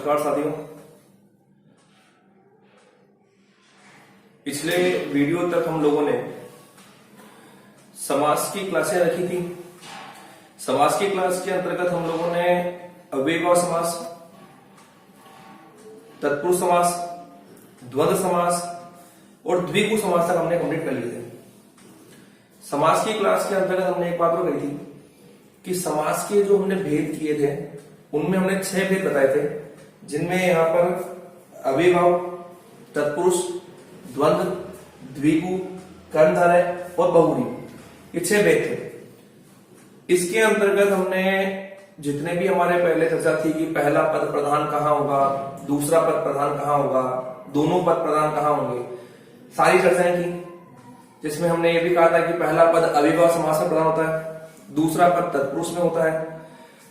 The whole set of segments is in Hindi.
नमस्कार साथियों। पिछले वीडियो तक हम लोगों ने समास की क्लासें रखी थी। समास की क्लास के अंतर्गत हम लोगों ने अव्ययभाव समास, तत्पुरुष समास, द्वंद्व समास और द्विगु समास तक हमने कंप्लीट कर लिए थे। समास की क्लास के अंतर्गत हमने एक बात और कही थी कि समास के जो हमने भेद किए थे उनमें हमने 6 भेद बताए थे, जिनमें यहाँ पर अव्ययभाव, तत्पुरुष, द्वंद्व, द्विगु, कर्मधारय और बहुव्रीहि, ये 6 भेद थे। इसके अंतर्गत हमने जितने भी हमारे पहले चर्चा थी कि पहला पद प्रधान कहाँ होगा, दूसरा पद प्रधान कहाँ होगा, दोनों पद प्रधान कहाँ होंगे, सारी चर्चाएं की, जिसमें हमने ये भी कहा था कि पहला पद अव्ययभाव समास में प्रधान होता है, दूसरा पद तत्पुरुष में होता है,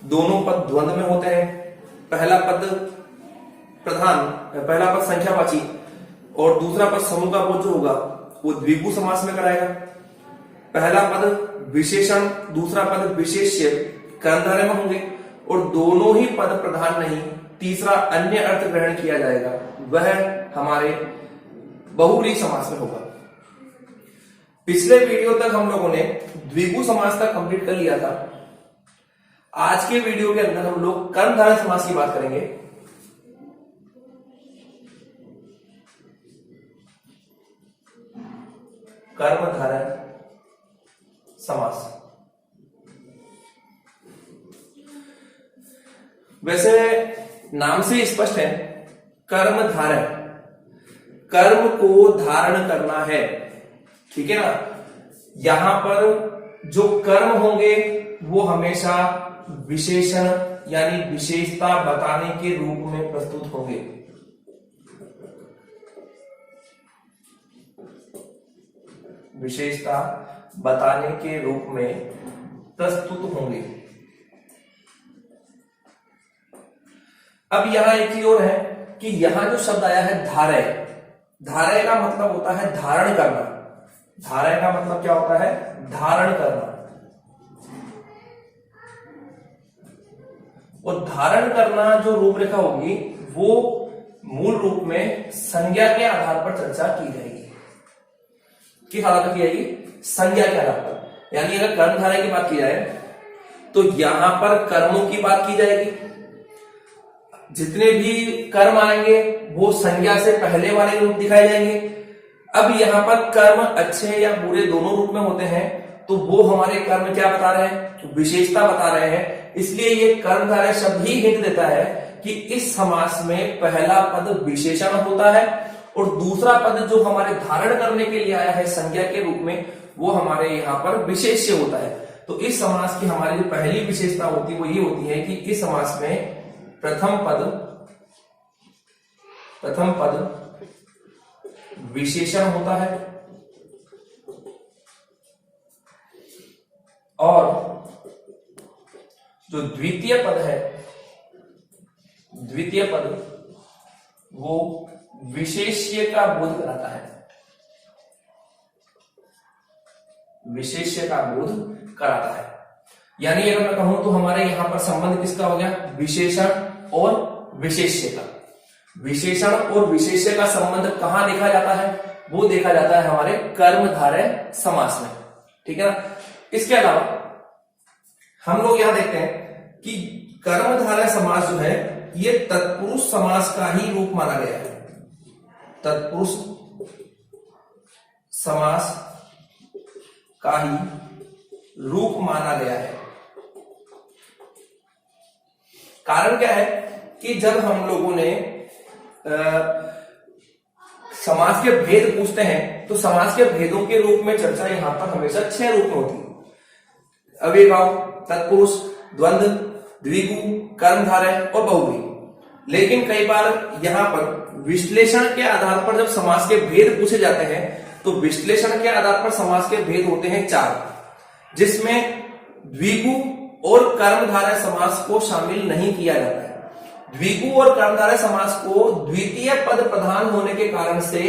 दोनों पद द्वंद्व में होते हैं, पहला पद संख्यावाची और दूसरा पद समूह का बोध जो होगा वो द्विगु समास में कराएगा। पहला पद विशेषण, दूसरा पद विशेष्य कर्मधारय में होंगे और दोनों ही पद प्रधान नहीं, तीसरा अन्य अर्थ ग्रहण किया जाएगा, वह हमारे बहुव्रीहि समास में होगा। पिछले वीडियो तक हम लोगों ने द्विगु समास तक कंप्लीट कर लिया था। आज के वीडियो के अंदर हम लोग कर्मधारय समास की बात करेंगे। कर्मधारय समास, वैसे नाम से स्पष्ट है, कर्मधारय, कर्म को धारण करना है, ठीक है ना। यहां पर जो कर्म होंगे वो हमेशा विशेषण यानी विशेषता बताने के रूप में प्रस्तुत होंगे। विशेषता बताने के रूप में प्रस्तुत होंगे। अब यहां एक चीज और है कि यहां जो शब्द आया है धारय, धारय का मतलब होता है धारण करना। धारय का मतलब क्या होता है? धारण करना। और धारण करना जो रूपरेखा होगी वो मूल रूप में संज्ञा के आधार पर चर्चा की जाएगी। किस आधार पर की जाएगी? संज्ञा के आधार पर। यानी अगर कर्मधारय की बात की जाए तो यहां पर कर्मों की बात की जाएगी। जितने भी कर्म आएंगे वो संज्ञा से पहले वाले रूप दिखाए जाएंगे। अब यहां पर कर्म अच्छे या बुरे दोनों रूप में होते हैं, तो वो हमारे कर्म क्या बता रहे हैं? विशेषता बता रहे हैं। इसलिए ये कर्मधारय शब्द ही हिंट देता है कि इस समास में पहला पद विशेषण होता है और दूसरा पद जो हमारे धारण करने के लिए आया है संज्ञा के रूप में, वो हमारे यहाँ पर विशेष्य होता है। तो इस समास की हमारी जो पहली विशेषता होती है वो ये होती है कि इस समास में प्रथम पद विशेषण होता है और जो द्वितीय पद है, द्वितीय पद वो विशेष्य का बोध कराता है। विशेष्य का बोध कराता है। यानी अगर मैं कहूं तो हमारे यहां पर संबंध किसका हो गया? विशेषण और विशेष्य का। विशेषण और विशेष्य का संबंध कहां देखा जाता है? वो देखा जाता है हमारे कर्मधारय समास में, ठीक है ना। इसके अलावा हम लोग यहां देखते हैं कि कर्मधारय समास जो है ये तत्पुरुष समास का ही रूप माना गया है। तत्पुरुष समास का ही रूप माना गया है। कारण क्या है कि जब हम लोगों ने समास के भेद पूछते हैं तो समास के भेदों के रूप में चर्चा यहां पर हमेशा 6 रूप में होती है: अव्ययभाव, तत्पुरुष, द्वंद्व, द्विगु, कर्मधारय और बहुव्रीहि। लेकिन कई बार यहां पर विश्लेषण के आधार पर जब समास के भेद पूछे जाते हैं तो विश्लेषण के आधार पर समास के भेद होते हैं 4, जिसमें द्विगु और कर्मधारय समास को शामिल नहीं किया जाता है। द्विगु और कर्मधारय समास को द्वितीय पद प्रधान होने के कारण से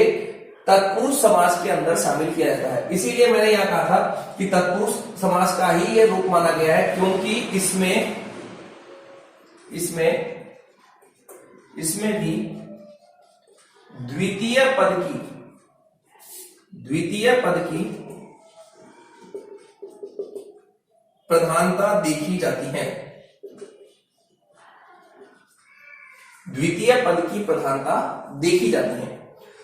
तत्पुरुष समास के अंदर शामिल किया जाता है। इसीलिए मैंने यहां कहा था कि तत्पुरुष समास का ही यह रूप माना गया है, क्योंकि इसमें इसमें भी द्वितीय पद की प्रधानता देखी जाती है। द्वितीय पद की प्रधानता देखी जाती है।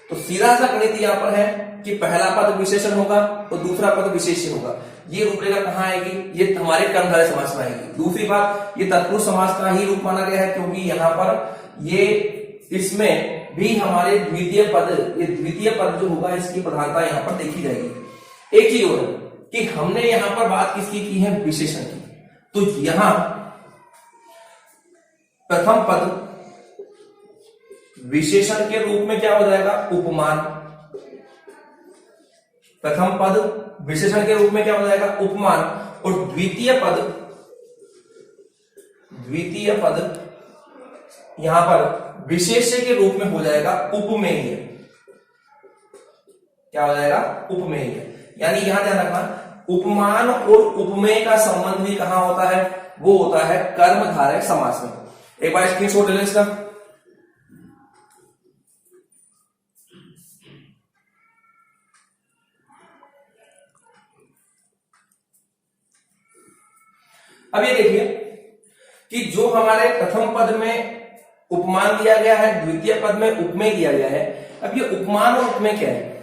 तो सीधा सा गणित यहां पर है कि पहला पद विशेषण होगा और दूसरा पद विशेष्य होगा। ये रूपरेखा कहां आएगी? ये हमारे कर्मधारय समास में आएगी। दूसरी बात, ये तत्पुरुष समास का ही रूप माना गया है क्योंकि यहां पर ये इसमें भी हमारे द्वितीय पद जो होगा इसकी प्रधानता यहां पर देखी जाएगी। एक चीज और है कि हमने यहां पर बात किसकी की है? विशेषण की। तो यहां प्रथम पद विशेषण के रूप में क्या हो जाएगा? उपमान। प्रथम पद विशेषण के रूप में क्या हो जाएगा? उपमान। और द्वितीय पद यहां पर विशेष्य के रूप में हो जाएगा उपमेय। क्या हो जाएगा? उपमेय। यानी यहां ध्यान रखना, उपमान और उपमेय का संबंध भी कहां होता है? वो होता है कर्मधारय समास में। एक बार स्क्रीनशॉट ले लें इसका। अब ये देखिए कि जो हमारे प्रथम पद में उपमान दिया गया है, द्वितीय पद में उपमेय दिया गया है। अब ये उपमान और उपमेय क्या है?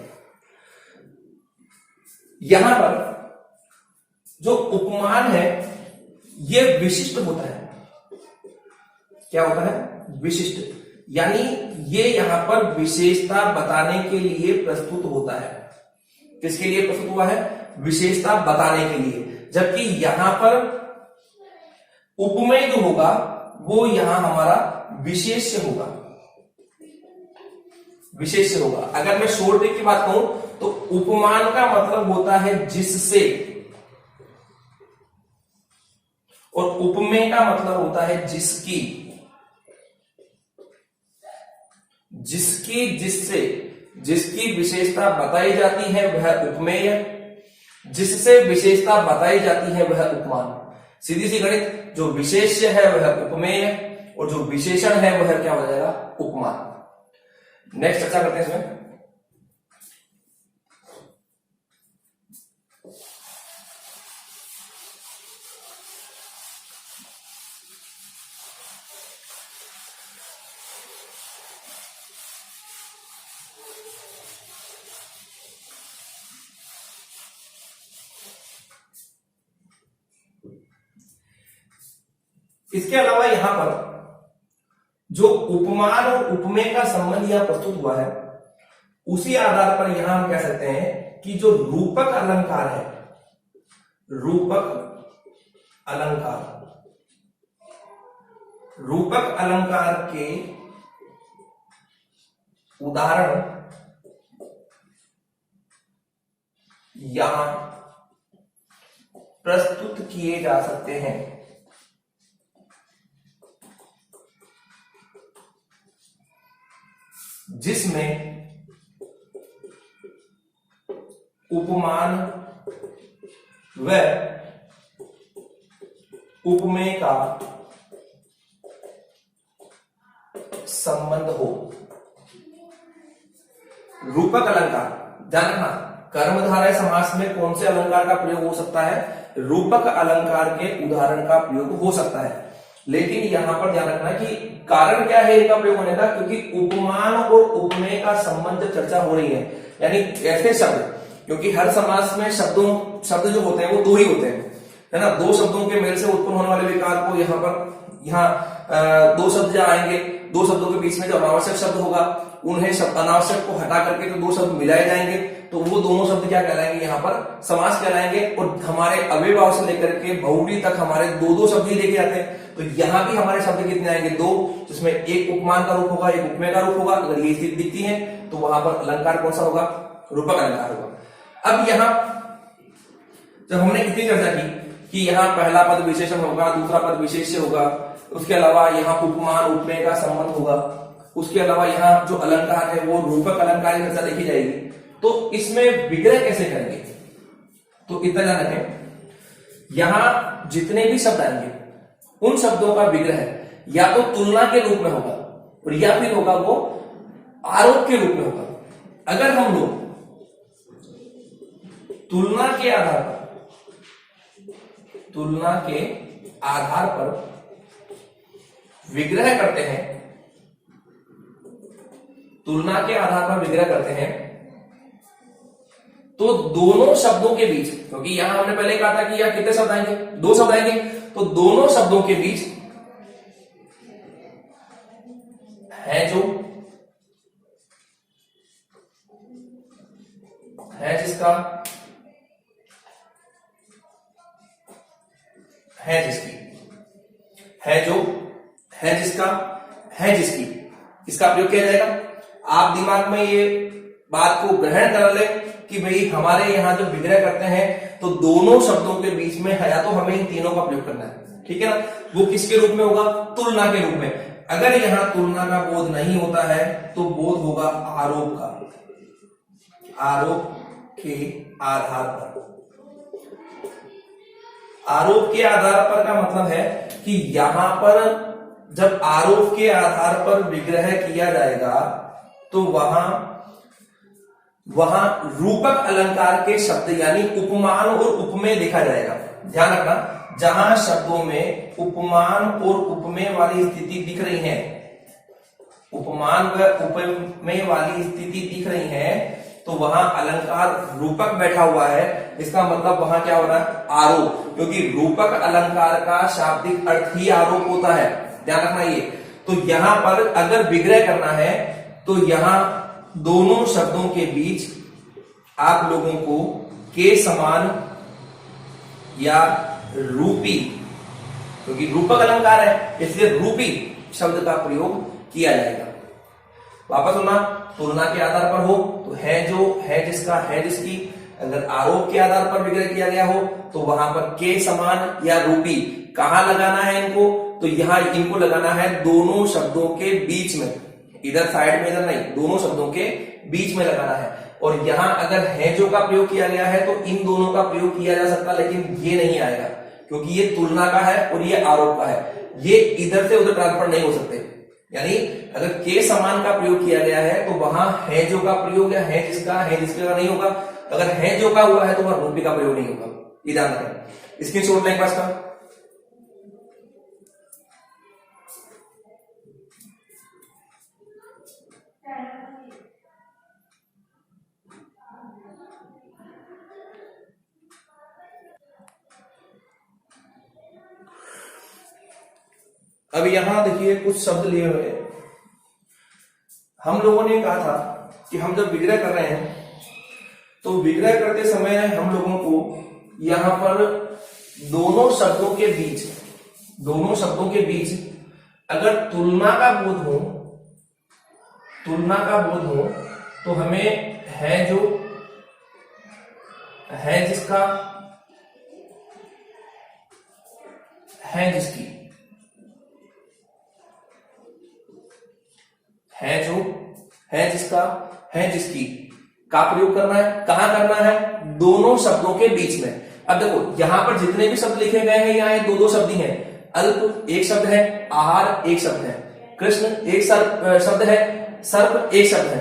यहां पर जो उपमान है ये विशिष्ट होता है। क्या होता है? विशिष्ट। यानी ये यहां पर विशेषता बताने के लिए प्रस्तुत होता है। किसके लिए प्रस्तुत हुआ है? विशेषता बताने के लिए। जबकि यहां पर उपमेय जो होगा वो यहां हमारा विशेष्य होगा। अगर मैं शॉर्ट ट्रिक की बात कहूं तो उपमान का मतलब होता है जिससे, और उपमेय का मतलब होता है जिसकी। जिसकी विशेषता बताई जाती है वह उपमेय, जिससे विशेषता बताई जाती है वह उपमान। सीधी सी गणित, जो विशेष्य है वह उपमेय और जो विशेषण है वह क्या हो जाएगा? उपमान। नेक्स्ट चर्चा करते हैं इसमें। इसके अलावा यहां पर जो उपमान और उपमेय का संबंध यहां प्रस्तुत हुआ है उसी आधार पर यहां हम कह सकते हैं कि जो रूपक अलंकार है, रूपक अलंकार के उदाहरण यहां प्रस्तुत किए जा सकते हैं। जिसमें उपमान व उपमेय का संबंध हो। रूपक अलंकार, ध्यान रखना, कर्मधारय समास में कौन से अलंकार का प्रयोग हो सकता है? रूपक अलंकार के उदाहरण का प्रयोग हो सकता है। लेकिन यहां पर ध्यान रखना कि कारण क्या है इनका प्रयोग होने का, क्योंकि उपमान और उपमेय का संबंध चर्चा हो रही है। यानी ऐसे शब्द, क्योंकि हर समास में शब्द जो होते हैं वो दो ही होते हैं, है ना। दो शब्दों के मेल से उत्पन्न होने वाले विकार को यहाँ दो शब्द जो आएंगे, दो शब्दों के बीच में जो अनावश्यक शब्द होगा उन्हें अनावश्यक को हटा करके जो दो शब्द मिलाए जाएंगे तो वो दोनों शब्द क्या कहलाएंगे? यहाँ पर समास कहलाएंगे। और हमारे अव्ययभाव से लेकर के बहुव्रीहि तक हमारे दो शब्द ही लेके आते हैं। तो यहाँ भी हमारे शब्द कितने आएंगे? दो, जिसमें एक उपमान का रूप होगा, एक उपमेय का रूप होगा। अगर ये स्थिति दिखती है तो वहां पर अलंकार कौन सा होगा? रूपक अलंकार होगा। अब यहाँ जब हमने इतनी चर्चा की कि यहाँ पहला पद विशेषण होगा, दूसरा पद विशेष्य होगा, उसके अलावा यहाँ उपमान उपमेय का संबंध होगा, उसके अलावा यहाँ जो अलंकार है वो रूपक अलंकार की चर्चा देखी जाएगी, तो इसमें विग्रह कैसे करेंगे? तो इतना ध्यान रखें, यहां जितने भी शब्द आएंगे उन शब्दों का विग्रह या तो तुलना के रूप में होगा, और या फिर होगा वो आरोप के रूप में होगा। अगर हम लोग तुलना के आधार पर विग्रह करते हैं, तो दोनों शब्दों के बीच, क्योंकि यहां हमने पहले कहा था कि यहां कितने शब्द आएंगे, 2 शब्द आएंगे, तो दोनों शब्दों के बीच है जो है जिसका है जिसकी है जो है जिसका है जिसकी, इसका प्रयोग किया जाएगा। आप दिमाग में ये बात को ग्रहण कर ले कि भाई हमारे यहां जो विग्रह करते हैं तो दोनों शब्दों के बीच में है, या तो हमें इन तीनों का प्रयोग करना है, ठीक है ना। वो किसके रूप में होगा, तुलना के रूप में। अगर यहां तुलना का बोध नहीं होता है तो बोध होगा आरोप का, आरोप के आधार पर। आरोप के आधार पर का मतलब है कि यहां पर जब आरोप के आधार पर विग्रह किया जाएगा तो वहां रूपक अलंकार के शब्द यानी उपमान और उपमेय देखा जाएगा। ध्यान रखना, जहां शब्दों में उपमान और उपमेय वाली स्थिति दिख रही है, उपमान व उपमेय वाली स्थिति दिख रही है, तो वहां अलंकार रूपक बैठा हुआ है। इसका मतलब वहां क्या हो रहा है, आरोप, क्योंकि रूपक अलंकार का शाब्दिक अर्थ ही आरोप होता है। ध्यान रखना ये। तो यहां पर अगर विग्रह करना है तो यहां दोनों शब्दों के बीच आप लोगों को के समान या रूपी, क्योंकि रूपक अलंकार है इसलिए रूपी शब्द का प्रयोग किया जाएगा। वापस होना, तुलना के आधार पर हो तो है जो है जिसका है जिसकी, अगर आरोप के आधार पर विग्रह किया गया हो तो वहां पर के समान या रूपी। कहां लगाना है इनको, तो यहां इनको लगाना है दोनों शब्दों के बीच में, इधर साइड में इधर नहीं, दोनों शब्दों के बीच में लगाना है। और यहां अगर है जो का प्रयोग किया गया है तो इन दोनों का प्रयोग किया जा सकता, लेकिन ये नहीं आएगा क्योंकि ये तुलना का है और ये आरोप का है, ये इधर से उधर ट्रांसफर नहीं हो सकते। यानी अगर के समान का प्रयोग किया गया है तो वहां है जो का प्रयोग या है जिसका है जिसके का नहीं होगा। अगर है जो का हुआ है तो वहां रूपी का प्रयोग नहीं होगा। ये ध्यान रखें, इसकी शॉर्ट लाइन पास का। अब यहां देखिए कुछ शब्द लिए हुए, हम लोगों ने कहा था कि हम जब विग्रह कर रहे हैं तो विग्रह करते समय हम लोगों को यहां पर दोनों शब्दों के बीच अगर तुलना का बोध हो तो हमें है जो है जिसका है जिसकी है जो है जिसका है जिसकी का प्रयोग करना है। कहां करना है, दोनों शब्दों के बीच में। अब देखो यहां पर जितने भी शब्द लिखे गए हैं यहाँ दो शब्द ही हैं। अल्प एक शब्द है, आहार एक शब्द है, कृष्ण एक शब्द है, सर्प एक शब्द है,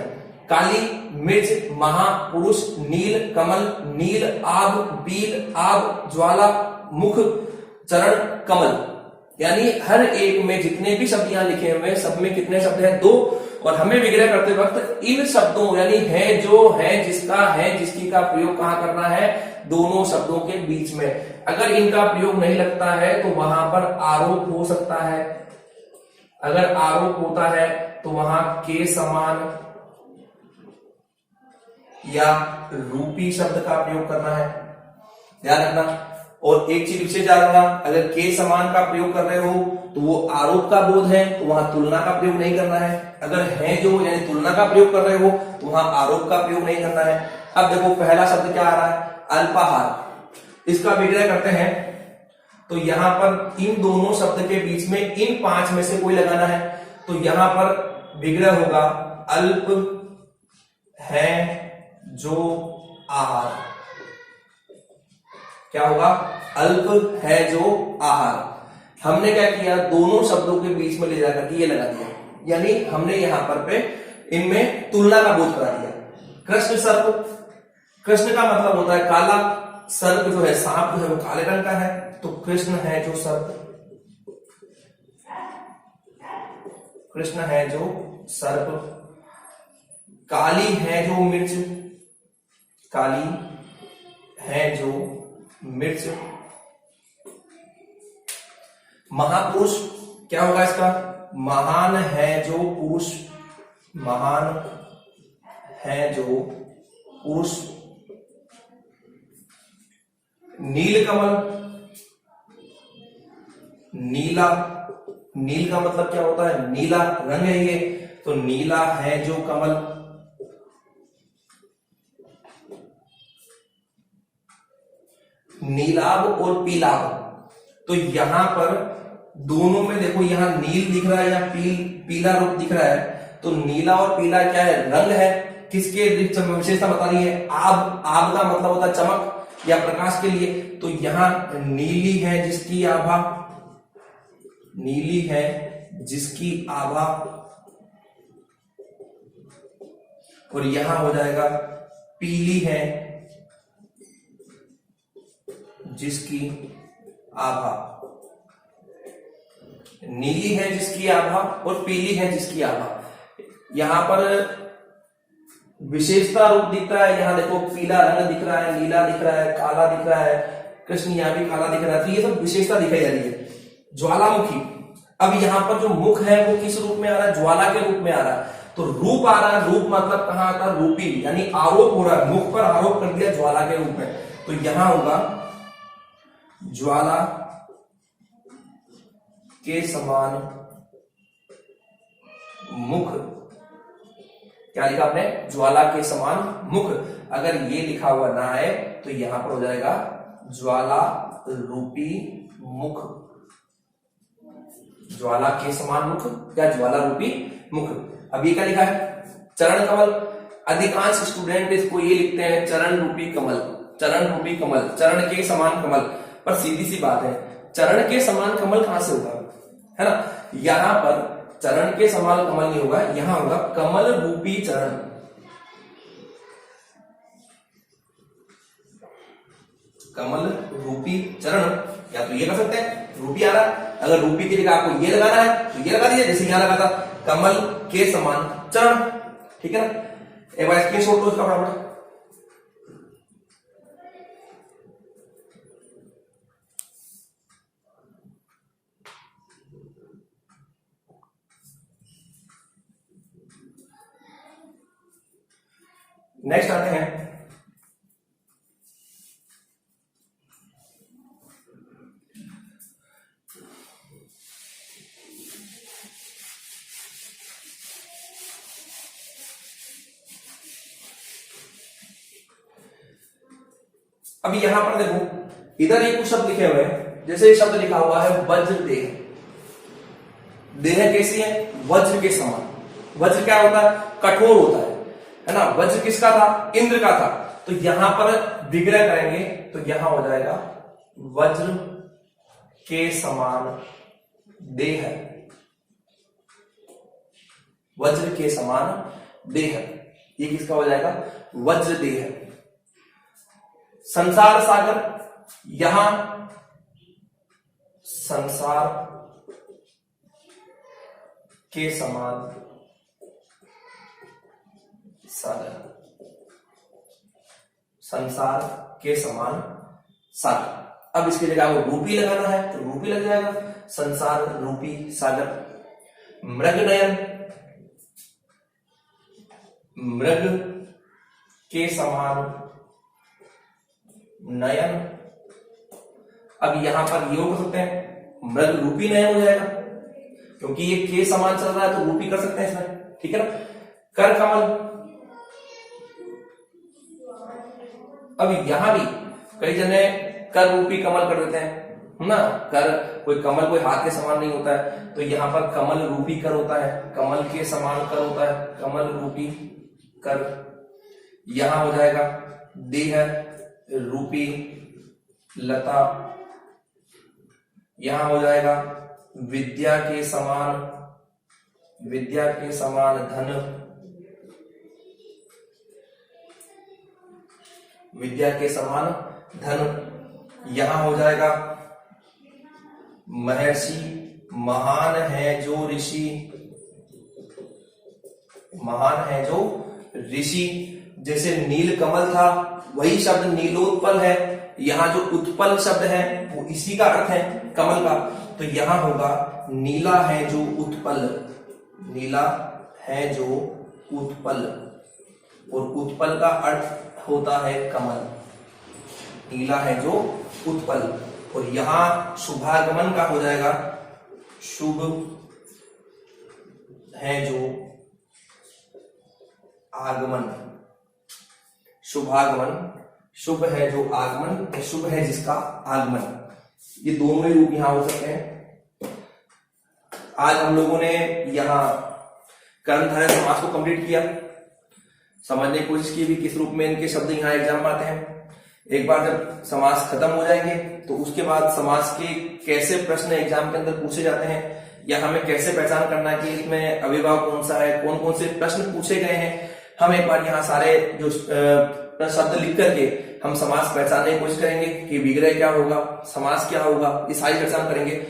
काली मिर्च, महापुरुष, नील कमल, नील आग, बील आग, ज्वाला, मुख, चरण, कमल। यानी हर एक में जितने भी शब्द यहां लिखे हुए हैं सब में कितने शब्द हैं, 2। और हमें विग्रह करते वक्त इन शब्दों यानी है जो है जिसका है जिसकी का प्रयोग कहां करना है, दोनों शब्दों के बीच में। अगर इनका प्रयोग नहीं लगता है तो वहां पर आरोप हो सकता है। अगर आरोप होता है तो वहां के समान या रूपी शब्द का प्रयोग करना है। ध्यान रखना। और एक चीज विशेष याद रखना, अगर के समान का प्रयोग कर रहे हो तो वो आरोप का बोध है तो वहां तुलना का प्रयोग नहीं करना है। अगर है जो यानी तुलना का प्रयोग कर रहे हो तो वहां आरोप का प्रयोग नहीं करना है। अब देखो पहला शब्द क्या आ रहा है, अल्पाहार। इसका विग्रह करते हैं तो यहां पर इन दोनों शब्द के बीच में इन 5 में से कोई लगाना है। तो यहां पर विग्रह होगा अल्प है जो आहार। क्या होगा, अल्प है जो आहार। हमने क्या किया, दोनों शब्दों के बीच में ले जाकर के ये लगा दिया। यानी हमने यहां पर पे इनमें तुलना का बोध करा दिया। कृष्ण सर्प, कृष्ण का मतलब होता है काला, सर्प जो है सांप जो है वो काले रंग का है, तो कृष्ण है जो सर्प, कृष्ण है जो सर्प। काली है जो मिर्च, काली है जो मिर्च। महापुरुष क्या होगा इसका, महान है जो पुरुष, महान है जो पुरुष। नीलकमल, नीला, नील का मतलब क्या होता है, नीला रंग है ये, तो नीला है जो कमल। नीलाभ और पीलाभ, तो यहां पर दोनों में देखो, यहां नील दिख रहा है, यहां पीला रूप दिख रहा है, तो नीला और पीला क्या है, रंग है। किसके विशेषता बता रही है, आभ, आभ का मतलब होता है चमक या प्रकाश के लिए, तो यहां नीली है जिसकी आभा, नीली है जिसकी आभा, और यहां हो जाएगा पीली है जिसकी आभा। नीली है जिसकी आभा और पीली है जिसकी आभा। यहां पर विशेषता रूप दिख रहा है, यहां देखो पीला रंग दिख रहा है, नीला दिख रहा है, काला दिख रहा है, कृष्ण यहां भी काला दिख रहा है, तो ये सब विशेषता दिखाई जा रही है। ज्वालामुखी, अब यहां पर जो मुख है वो किस रूप में आ रहा है, ज्वाला के रूप में आ रहा है, तो रूप आ रहा है, रूप मतलब कहां आता है, रूपी, यानी आरोप हो रहा है, मुख पर आरोप कर दिया ज्वाला के रूप में, तो यहां होगा ज्वाला के समान मुख। क्या लिखा आपने, ज्वाला के समान मुख। अगर ये लिखा हुआ ना आए तो यहां पर हो जाएगा ज्वाला रूपी मुख, ज्वाला के समान मुख या ज्वाला रूपी मुख। अब ये क्या लिखा है, चरण कमल। अधिकांश स्टूडेंट इसको ये लिखते हैं चरण रूपी कमल, चरण रूपी कमल, चरण के समान कमल, पर सीधी सी बात है, चरण के समान कमल कहां से होगा, है ना। यहां पर चरण के समान कमल नहीं होगा, यहां होगा कमल रूपी चरण, कमल रूपी चरण। या तो ये कर सकते हैं, रूपी आ रहा है, अगर रूपी की जगह आपको ये लगाना है तो ये लगा दीजिए, जैसे यहां लगा था कमल के समान चरण, ठीक है ना। एक बार स्क्रीनशॉट लो उसका बराबर। नेक्स्ट आते हैं अभी यहां पर देखो, इधर एक कुछ शब्द लिखे हुए हैं, जैसे ये शब्द लिखा हुआ है वज्र देह। देह कैसी है, वज्र के समान। वज्र क्या होता है, कठोर होता है ना। वज्र किसका था, इंद्र का था, तो यहां पर विग्रह करेंगे तो यहां हो जाएगा वज्र के समान देह, वज्र के समान देह, ये किसका हो जाएगा, वज्र देह। संसार सागर, यहां संसार के समान सागर, संसार के समान सागर। अब इसकी जगह आपको रूपी लगाना है तो रूपी लग जाएगा, संसार रूपी सागर। मृगनयन, मृग के समान नयन। अब यहां पर ये हो सकते हैं, मृग रूपी नयन हो जाएगा, क्योंकि ये के समान चल रहा है तो रूपी कर सकते हैं इसमें, ठीक है ना। कर कमल, अब यहां भी कई जने कर रूपी कमल कर देते हैं ना, कर कोई कमल कोई हाथ के समान नहीं होता है, तो यहां पर कमल रूपी कर होता है, कमल के समान कर होता है, कमल रूपी कर। यहां हो जाएगा देह रूपी लता, यहां हो जाएगा विद्या के समान विद्या के समान धन, विद्या के समान धन। यहां हो जाएगा महर्षि, महान है जो ऋषि, महान है जो ऋषि। जैसे नील कमल था, वही शब्द नीलोत्पल है। यहां जो उत्पल शब्द है वो इसी का अर्थ है कमल का, तो यहां होगा नीला है जो उत्पल, नीला है जो उत्पल, और उत्पल का अर्थ होता है कमल। नीला है जो उत्पल, और यहां शुभागमन का हो जाएगा शुभ है जो आगमन, शुभागमन, शुभ है जो आगमन, शुभ है जिसका आगमन। ये दोनों ही रूप यहां हो सकते हैं। आज हम लोगों ने यहां कर्मधारय समास को कंप्लीट किया, समझने की कोशिश की भी किस रूप में इनके शब्द यहां एग्जाम आते हैं। एक बार जब समास खत्म हो जाएंगे तो उसके बाद समास के कैसे प्रश्न एग्जाम के अंदर पूछे जाते हैं, या हमें कैसे पहचान करना कि इसमें अविभाव कौन सा है, कौन कौन से प्रश्न पूछे गए हैं, हम एक बार यहाँ सारे जो शब्द लिख करके हम समास पहचानने की कोशिश करेंगे कि विग्रह क्या होगा, समास क्या होगा, ये सारी पहचान करेंगे।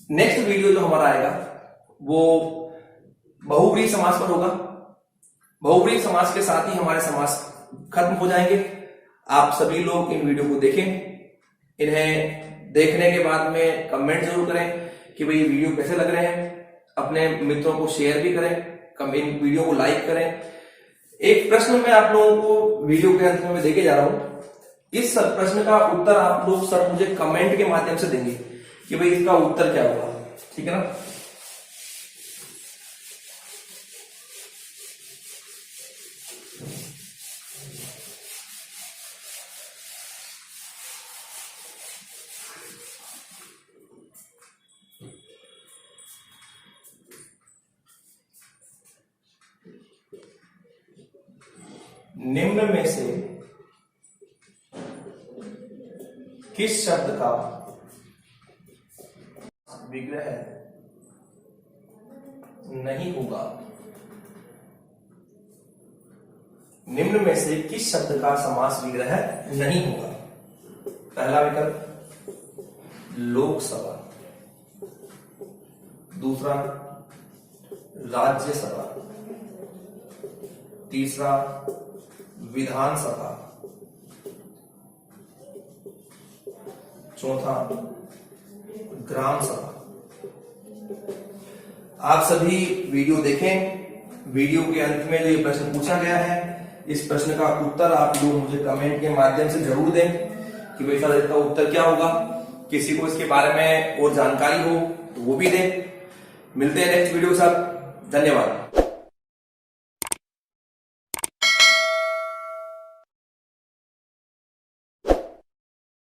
नेक्स्ट वीडियो जो हमारा आएगा वो बहुव्रीहि समास पर होगा। बहुव्रीहि समास के साथ ही हमारे समास खत्म हो जाएंगे। आप सभी लोग इन वीडियो को देखें, इन्हें देखने के बाद में कमेंट जरूर करें कि भाई वीडियो कैसे लग रहे हैं, अपने मित्रों को शेयर भी करें, इन वीडियो को लाइक करें। एक प्रश्न मैं आप लोगों को वीडियो के अंत में देके जा रहा हूं। इस प्रश्न का उत्तर आप लोग सब मुझे कमेंट के माध्यम से देंगे कि भाई इसका उत्तर क्या होगा, ठीक है ना। निम्न में से किस शब्द का विग्रह नहीं होगा? निम्न में से किस शब्द का समास विग्रह नहीं होगा? पहला विकल्प लोकसभा, दूसरा राज्यसभा, तीसरा विधानसभा, चौथा ग्राम सभा। आप सभी वीडियो देखें। वीडियो के अंत में जो ये प्रश्न पूछा गया है, इस प्रश्न का उत्तर आप लोग मुझे कमेंट के माध्यम से जरूर दें कि भाई सर इसका उत्तर क्या होगा। किसी को इसके बारे में और जानकारी हो तो वो भी दें। मिलते हैं नेक्स्ट वीडियो के साथ। धन्यवाद।